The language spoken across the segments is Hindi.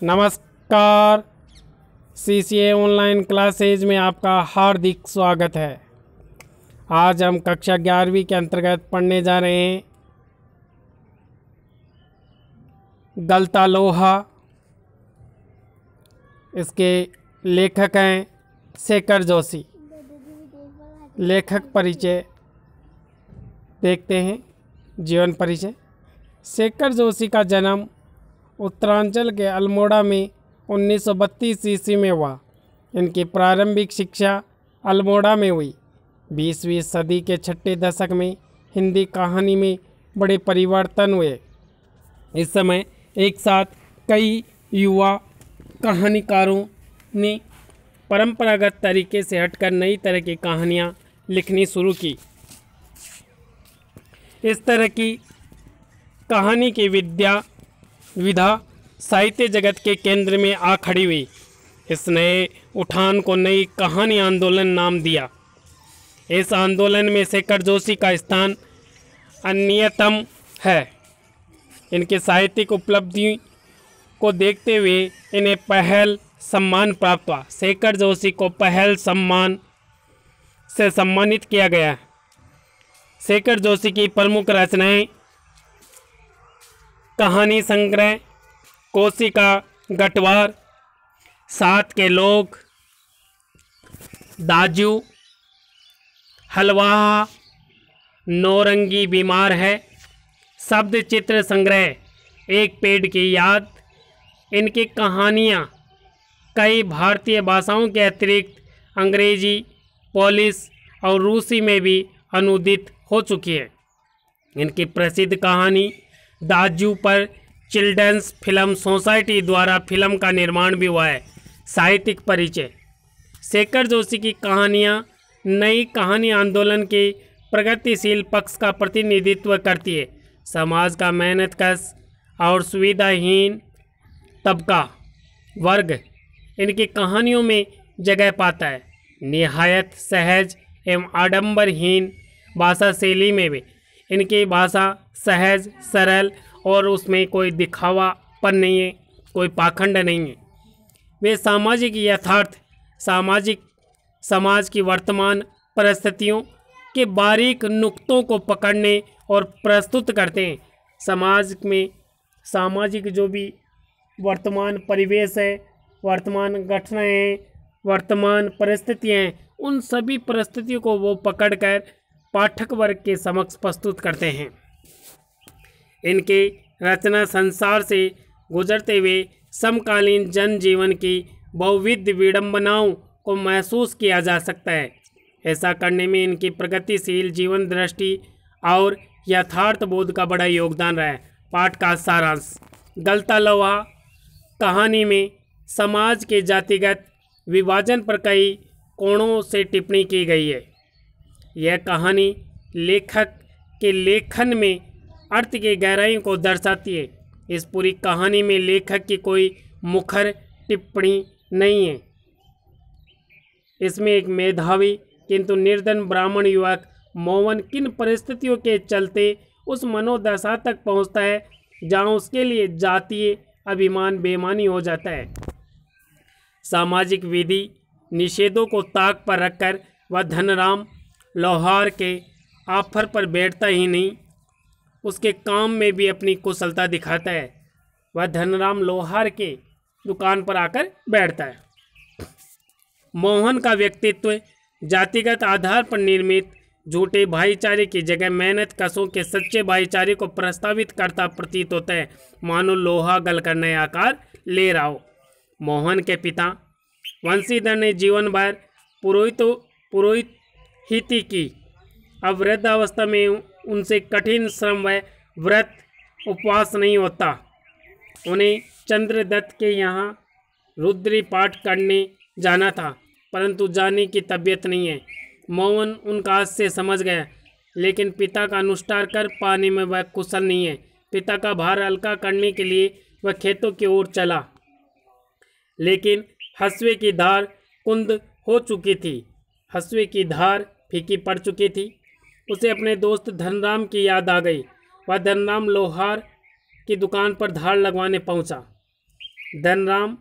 नमस्कार। CCA ऑनलाइन क्लासेज में आपका हार्दिक स्वागत है। आज हम कक्षा 11वीं के अंतर्गत पढ़ने जा रहे हैं गलता लोहा। इसके लेखक हैं शेखर जोशी। लेखक परिचय देखते हैं। जीवन परिचय। शेखर जोशी का जन्म उत्तरांचल के अल्मोड़ा में 1932 ईस्वी में हुआ। इनकी प्रारंभिक शिक्षा अल्मोड़ा में हुई। 20वीं सदी के छठे दशक में हिंदी कहानी में बड़े परिवर्तन हुए। इस समय एक साथ कई युवा कहानीकारों ने परंपरागत तरीके से हटकर नई तरह की कहानियाँ लिखनी शुरू की। इस तरह की कहानी की विधा साहित्य जगत के केंद्र में आ खड़ी हुई। इस नए उठान को नई कहानी आंदोलन नाम दिया। इस आंदोलन में शेखर जोशी का स्थान अन्यतम है। इनके साहित्यिक उपलब्धि को देखते हुए इन्हें पहल सम्मान प्राप्त हुआ। शेखर जोशी को पहल सम्मान से सम्मानित किया गया। शेखर जोशी की प्रमुख रचनाएं कहानी संग्रह कोशिका गटवार, साथ के लोग, दाजू, हलवा, नौरंगी बीमार है, शब्द चित्र संग्रह, एक पेड़ की याद। इनकी कहानियाँ कई भारतीय भाषाओं के अतिरिक्त अंग्रेजी, पोलिश और रूसी में भी अनुदित हो चुकी है। इनकी प्रसिद्ध कहानी दाजू पर चिल्ड्रंस फिल्म सोसाइटी द्वारा फिल्म का निर्माण भी हुआ है। साहित्यिक परिचय। शेखर जोशी की कहानियाँ नई कहानी आंदोलन के प्रगतिशील पक्ष का प्रतिनिधित्व करती है। समाज का मेहनतकश और सुविधाहीन तबका वर्ग इनकी कहानियों में जगह पाता है। निहायत सहज एवं आडंबरहीन भाषा शैली में भी इनकी भाषा सहज, सरल और उसमें कोई दिखावापन नहीं है, कोई पाखंड नहीं है। वे सामाजिक यथार्थ, समाज की वर्तमान परिस्थितियों के बारीक नुक्तों को पकड़ने और प्रस्तुत करते हैं। समाज में सामाजिक जो भी वर्तमान परिवेश है, वर्तमान घटनाएं हैं, वर्तमान परिस्थितियाँ हैं, उन सभी परिस्थितियों को वो पकड़कर पाठक वर्ग के समक्ष प्रस्तुत करते हैं। इनके रचना संसार से गुजरते हुए समकालीन जनजीवन की बहुविध विडंबनाओं को महसूस किया जा सकता है। ऐसा करने में इनकी प्रगतिशील जीवन दृष्टि और यथार्थ बोध का बड़ा योगदान रहा है। पाठ का सारांश। गलता लोहा कहानी में समाज के जातिगत विभाजन पर कई कोणों से टिप्पणी की गई है। यह कहानी लेखक के लेखन में अर्थ की गहराई को दर्शाती है। इस पूरी कहानी में लेखक की कोई मुखर टिप्पणी नहीं है। इसमें एक मेधावी किंतु निर्धन ब्राह्मण युवक मोहन किन परिस्थितियों के चलते उस मनोदशा तक पहुंचता है जहां उसके लिए जातीय अभिमान बेईमानी हो जाता है। सामाजिक विधि निषेधों को ताक पर रखकर वह धनराम लोहार के ऑफर पर बैठता ही नहीं, उसके काम में भी अपनी कुशलता दिखाता है। वह धनराम लोहार के दुकान पर आकर बैठता है। मोहन का व्यक्तित्व जातिगत आधार पर निर्मित झूठे भाईचारे की जगह मेहनत कशों के सच्चे भाईचारे को प्रस्तावित करता प्रतीत होता है, मानो लोहा गलकर नया आकार ले रहा हो। मोहन के पिता वंशीधर ने जीवन भर पुरोहिती की। अब वृद्धावस्था में उनसे कठिन श्रम व व्रत उपवास नहीं होता। उन्हें चंद्रदत्त के यहाँ रुद्री पाठ करने जाना था, परंतु जाने की तबीयत नहीं है। मोहन उनका आज से समझ गया, लेकिन पिता का अनुष्ठान कर पाने में वह कुशल नहीं है। पिता का भार हल्का करने के लिए वह खेतों की ओर चला, लेकिन हंसुए की धार कुंद हो चुकी थी। हंसुए की धार फीकी पड़ चुकी थी। उसे अपने दोस्त धनराम की याद आ गई। वह धनराम लोहार की दुकान पर धार लगवाने पहुंचा। धनराम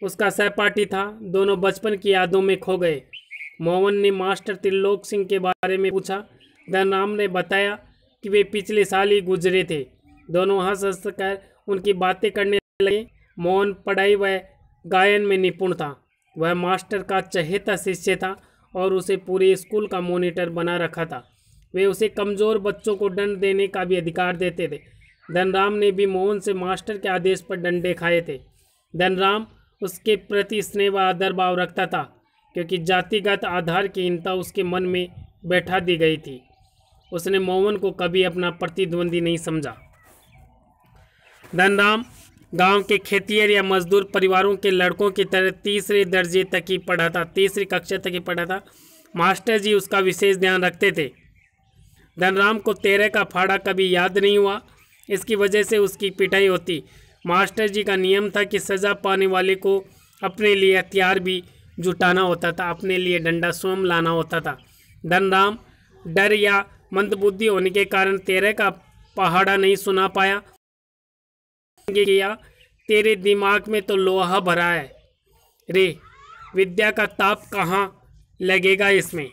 उसका सहपाठी था। दोनों बचपन की यादों में खो गए। मोहन ने मास्टर त्रिलोक सिंह के बारे में पूछा। धनराम ने बताया कि वे पिछले साल ही गुजरे थे। दोनों हंस हंस कर उनकी बातें करने लगे। मोहन पढ़ाई व गायन में निपुण था। वह मास्टर का चहेता शिष्य था और उसे पूरे स्कूल का मॉनिटर बना रखा था। वे उसे कमज़ोर बच्चों को दंड देने का भी अधिकार देते थे। धनराम ने भी मोहन से मास्टर के आदेश पर डंडे खाए थे। धनराम उसके प्रति स्नेह व आदर भाव रखता था, क्योंकि जातिगत आधार की हीनता उसके मन में बैठा दी गई थी। उसने मोहन को कभी अपना प्रतिद्वंदी नहीं समझा। धनराम गांव के खेतिहर या मजदूर परिवारों के लड़कों की तरह तीसरे दर्जे तक ही पढ़ा था, तीसरी कक्षा तक ही पढ़ा था। मास्टर जी उसका विशेष ध्यान रखते थे। धनराम को 13 का फाड़ा कभी याद नहीं हुआ। इसकी वजह से उसकी पिटाई होती। मास्टर जी का नियम था कि सज़ा पाने वाले को अपने लिए हथियार भी जुटाना होता था, अपने लिए डंडा स्वयं लाना होता था। धनराम डर या मंदबुद्धि होने के कारण 13 का पहाड़ा नहीं सुना पाया। किया, तेरे दिमाग में तो लोहा भरा है रे, विद्या का ताप कहाँ लगेगा इसमें।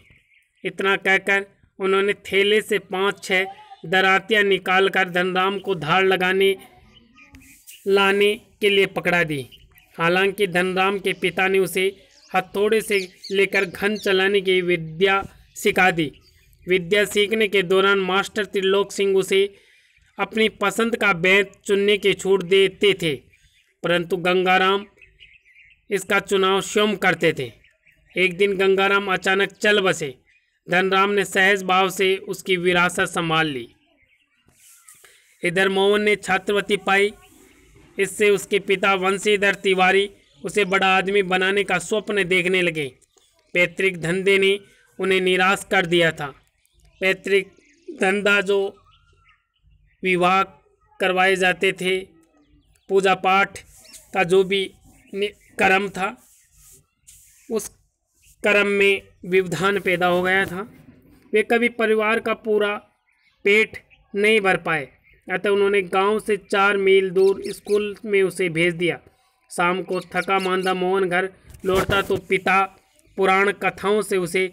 इतना कहकर उन्होंने थैले से 5-6 दरातियाँ निकालकर धनराम को धार लाने के लिए पकड़ा दी। हालांकि धनराम के पिता ने उसे हथौड़े से लेकर घन चलाने की विद्या सिखा दी। विद्या सीखने के दौरान मास्टर त्रिलोक सिंह उसे अपनी पसंद का बैत चुनने की छूट देते थे, परंतु गंगाराम इसका चुनाव स्वयं करते थे। एक दिन गंगाराम अचानक चल बसे। धनराम ने सहज भाव से उसकी विरासत संभाल ली। इधर मोहन ने छात्रवृत्ति पाई। इससे उसके पिता वंशीधर तिवारी उसे बड़ा आदमी बनाने का स्वप्न देखने लगे। पैतृक धंधे ने उन्हें निराश कर दिया था। पैतृक धंधा जो विवाह करवाए जाते थे, पूजा पाठ का जो भी कर्म था, उस कर्म में व्यवधान पैदा हो गया था। वे कभी परिवार का पूरा पेट नहीं भर पाए, अतः उन्होंने गांव से 4 मील दूर स्कूल में उसे भेज दिया। शाम को थका मांदा मोहन घर लौटता तो पिता पुराण कथाओं से उसे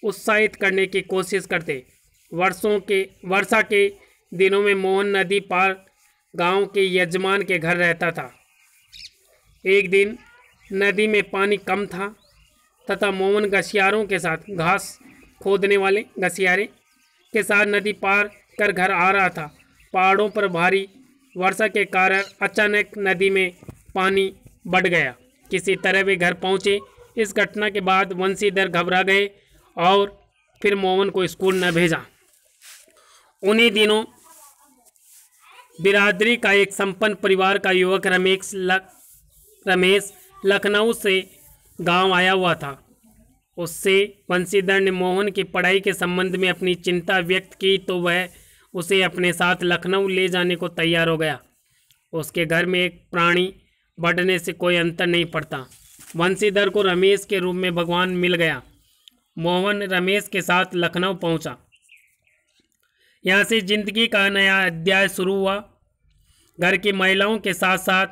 उत्साहित करने की कोशिश करते। वर्षा के दिनों में मोहन नदी पार गांव के यजमान के घर रहता था। एक दिन नदी में पानी कम था तथा मोहन घसियारों के साथ, घास खोदने वाले घसियारे के साथ नदी पार कर घर आ रहा था। पहाड़ों पर भारी वर्षा के कारण अचानक नदी में पानी बढ़ गया। किसी तरह वे घर पहुंचे। इस घटना के बाद वंशीधर घबरा गए और फिर मोहन को स्कूल न भेजा। उन्हीं दिनों बिरादरी का एक संपन्न परिवार का युवक रमेश लखनऊ से गांव आया हुआ था। उससे वंशीधर ने मोहन की पढ़ाई के संबंध में अपनी चिंता व्यक्त की तो वह उसे अपने साथ लखनऊ ले जाने को तैयार हो गया। उसके घर में एक प्राणी बढ़ने से कोई अंतर नहीं पड़ता। वंशीधर को रमेश के रूप में भगवान मिल गया। मोहन रमेश के साथ लखनऊ पहुंचा। यहाँ से जिंदगी का नया अध्याय शुरू हुआ। घर की महिलाओं के साथ साथ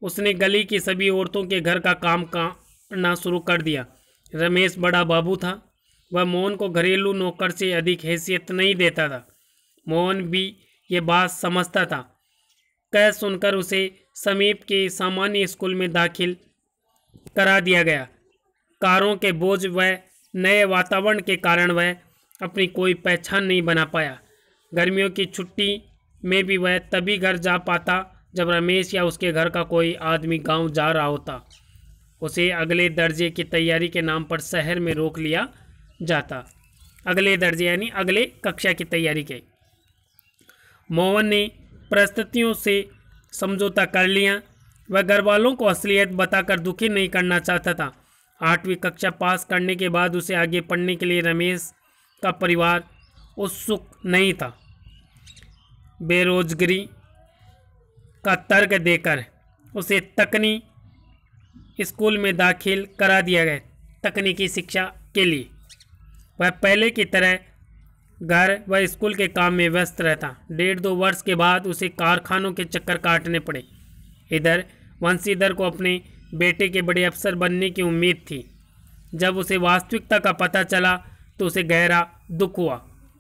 उसने गली की सभी औरतों के घर का काम करना शुरू कर दिया। रमेश बड़ा बाबू था। वह मोहन को घरेलू नौकर से अधिक हैसियत नहीं देता था। मोहन भी ये बात समझता था। कह सुनकर उसे समीप के सामान्य स्कूल में दाखिल करा दिया गया। कारों के बोझ व नए वातावरण के कारण वह अपनी कोई पहचान नहीं बना पाया। गर्मियों की छुट्टी में भी वह तभी घर जा पाता जब रमेश या उसके घर का कोई आदमी गांव जा रहा होता। उसे अगले दर्जे की तैयारी के नाम पर शहर में रोक लिया जाता। अगले दर्जे यानी अगले कक्षा की तैयारी के। मोहन ने परिस्थितियों से समझौता कर लिया। वह घर वालों को असलियत बताकर दुखी नहीं करना चाहता था। 8वीं कक्षा पास करने के बाद उसे आगे पढ़ने के लिए रमेश का परिवार उत्सुक नहीं था। बेरोजगारी का तर्क देकर उसे तकनी स्कूल में दाखिल करा दिया गया। तकनीकी शिक्षा के लिए वह पहले की तरह घर व स्कूल के काम में व्यस्त रहता। 1.5-2 वर्ष के बाद उसे कारखानों के चक्कर काटने पड़े। इधर वंशीधर को अपने बेटे के बड़े अफसर बनने की उम्मीद थी। जब उसे वास्तविकता का पता चला तो उसे गहरा दुख हुआ।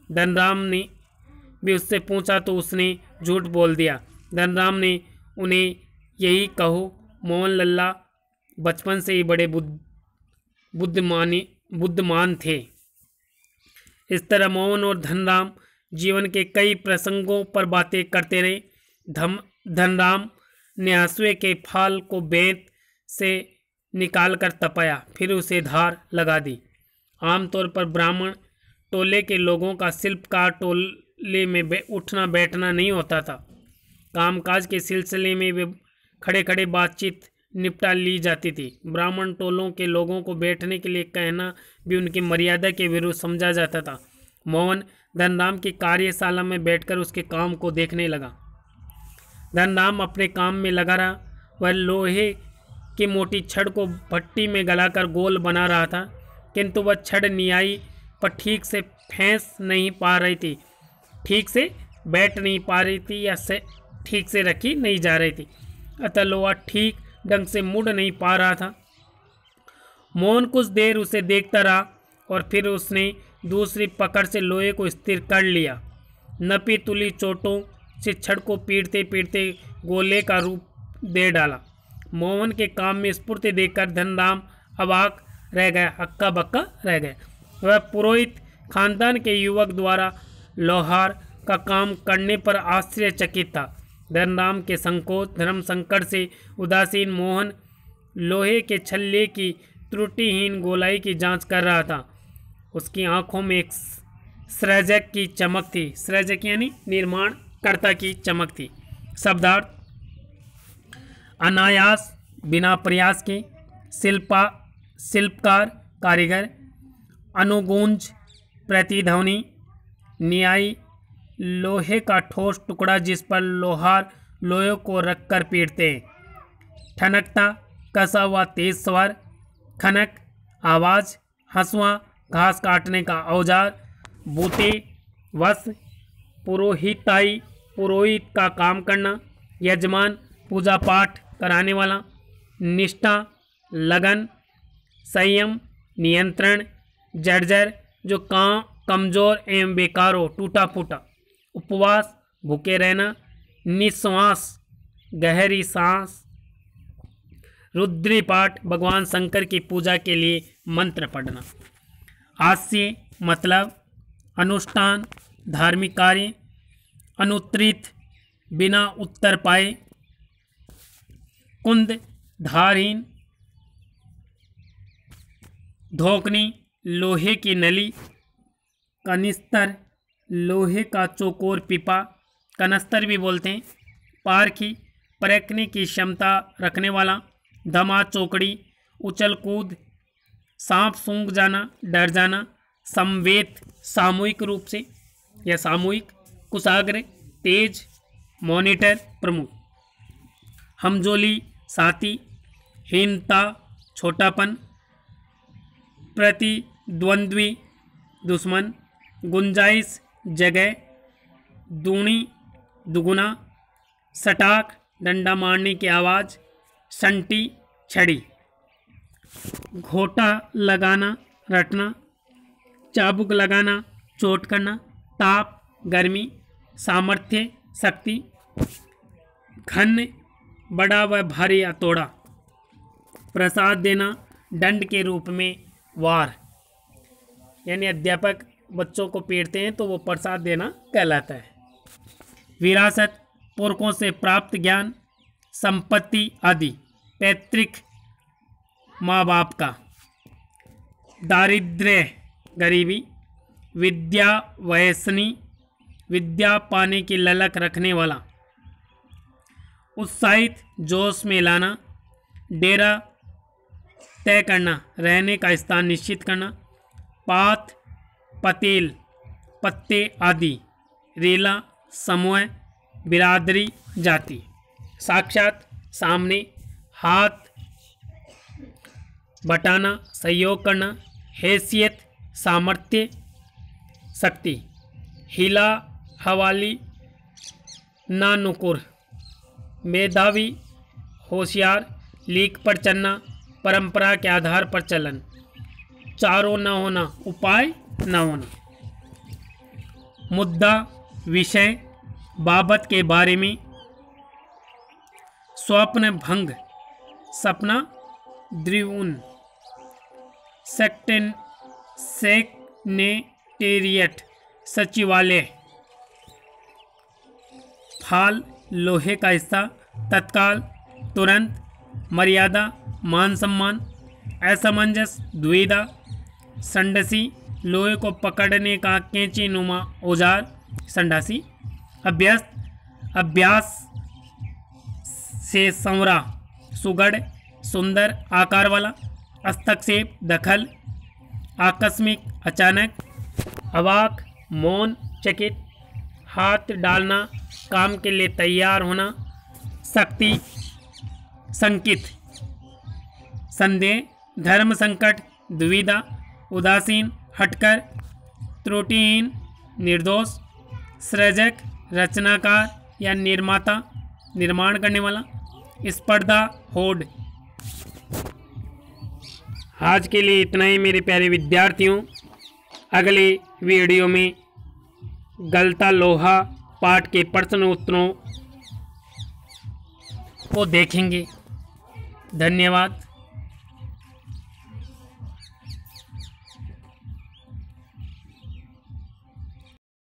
धनराम ने भी उससे पूछा तो उसने झूठ बोल दिया। धनराम ने उन्हें यही कहो, मोहन लल्ला बचपन से ही बड़े बुद्धिमान थे। इस तरह मोहन और धनराम जीवन के कई प्रसंगों पर बातें करते रहे। धनराम ने हंसुए के फाल को बेंत से निकालकर तपाया, फिर उसे धार लगा दी। आमतौर पर ब्राह्मण टोले के लोगों का शिल्पकार टोले में उठना बैठना नहीं होता था। कामकाज के सिलसिले में वे खड़े खड़े बातचीत निपटा ली जाती थी। ब्राह्मण टोलों के लोगों को बैठने के लिए कहना भी उनकी मर्यादा के विरुद्ध समझा जाता था। मोहन धनराम की कार्यशाला में बैठकर उसके काम को देखने लगा। धनराम अपने काम में लगा रहा। वह लोहे की मोटी छड़ को भट्टी में गलाकर गोल बना रहा था, किंतु वह छड़ नियाई पर ठीक से फैंस नहीं पा रही थी, ठीक से बैठ नहीं पा रही थी या ठीक से रखी नहीं जा रही थी, अतः लोहा ठीक ढंग से मुड़ नहीं पा रहा था। मोहन कुछ देर उसे देखता रहा और फिर उसने दूसरी पकड़ से लोहे को स्थिर कर लिया। नपी तुली चोटों से छड़ को पीटते पीटते गोले का रूप दे डाला। मोहन के काम में स्फूर्ति देखकर धनराम अवाक रह गया, हक्का बक्का रह गया। वह पुरोहित खानदान के युवक द्वारा लोहार का काम करने पर आश्चर्यचकित था। धनराम के संकोच धर्म संकट से उदासीन मोहन लोहे के छल्ले की त्रुटिहीन गोलाई की जांच कर रहा था। उसकी आंखों में एक सृजक की चमक थी। सृजक यानी निर्माणकर्ता की चमक थी। शब्दार्थ: अनायास, बिना प्रयास के, शिल्पकार, कारीगर, अनुगूंज, प्रतिध्वनि, न्यायी, लोहे का ठोस टुकड़ा जिस पर लोहार लोहे को रखकर पीटते हैं, ठनकता, कसा हुआ तेज स्वर, खनक, आवाज़, हंसुआ, घास काटने का औजार, बूटे, वस्त्र, पुरोहिताई, पुरोहित का काम करना, यजमान, पूजा पाठ कराने वाला, निष्ठा, लगन, संयम, नियंत्रण, जर्जर जो कमजोर एवं बेकार हो, टूटा फूटा, उपवास, भूखे रहना, निश्वास, गहरी सांस, रुद्री पाठ, भगवान शंकर की पूजा के लिए मंत्र पढ़ना। हास्य मतलब अनुष्ठान, धार्मिक कार्य, अनुत्तरित, बिना उत्तर पाए, कुंद, धारहीन, धोकनी, लोहे की नली, कनिस्तर, लोहे का चौकोर पीपा, कनस्तर भी बोलते हैं, पारखी, परखने की क्षमता रखने वाला, धमा, चौकड़ी, उछल कूद, सांप सूंघ जाना, डर जाना, समवेत, सामूहिक रूप से या सामूहिक, कुशाग्र, तेज, मॉनिटर, प्रमुख, हमजोली, साथी, हीनता, छोटापन, प्रतिद्वंद्वी, दुश्मन, गुंजाइश, जगह, दूनी, दुगुना, सटाक, डंडा मारने की आवाज़, संटी, छड़ी, घोटा लगाना, रटना, चाबुक लगाना, चोट करना, ताप, गर्मी, सामर्थ्य, शक्ति, घन, बड़ा व भारी हथौड़ा, प्रसाद देना, दंड के रूप में वार, यानी अध्यापक बच्चों को पीटते हैं तो वो प्रसाद देना कहलाता है। विरासत, पुरखों से प्राप्त ज्ञान, संपत्ति आदि, पैतृक माँ बाप का। दारिद्र्य, गरीबी। विद्या व्यसनी, विद्या पाने की ललक रखने वाला। उत्साहित, जोश में लाना। डेरा तय करना, रहने का स्थान निश्चित करना। पात, पतेल, पत्ते आदि। रेला, समूह, बिरादरी, जाति। साक्षात, सामने। हाथ बटाना, सहयोग करना। हैसियत, सामर्थ्य, शक्ति। हिला हवाली, नानुकुर। मेधावी, होशियार, लीक पर चलना, परंपरा के आधार पर चलन, चारों न होना, उपाय न होना। मुद्दा, विषय, बाबत के बारे में, स्वप्न भंग, सपना द्विउन, सेक्रेटेरिएट, सचिवालय, फाल, लोहे का हिस्सा, तत्काल, तुरंत, मर्यादा, मान सम्मान, असमंजस, द्विधा, संडसी, लोहे को पकड़ने का कैंची नुमा औजार, संडासी, अभ्यस्त, अभ्यास से संवरा, सुगढ़, सुंदर, आकार वाला, हस्तक्षेप, दखल, आकस्मिक, अचानक, अवाक, मौन, चकित, हाथ डालना, काम के लिए तैयार होना, शक्ति, संकित, संदेह, धर्म संकट, दुविधा, उदासीन, हटकर, त्रुटिहीन, निर्दोष, सृजक, रचनाकार या निर्माता, निर्माण करने वाला, स्पर्धा, होड़। आज के लिए इतना ही मेरे प्यारे विद्यार्थियों। अगले वीडियो में गलता लोहा पाठ के प्रश्न उत्तरों को देखेंगे। धन्यवाद।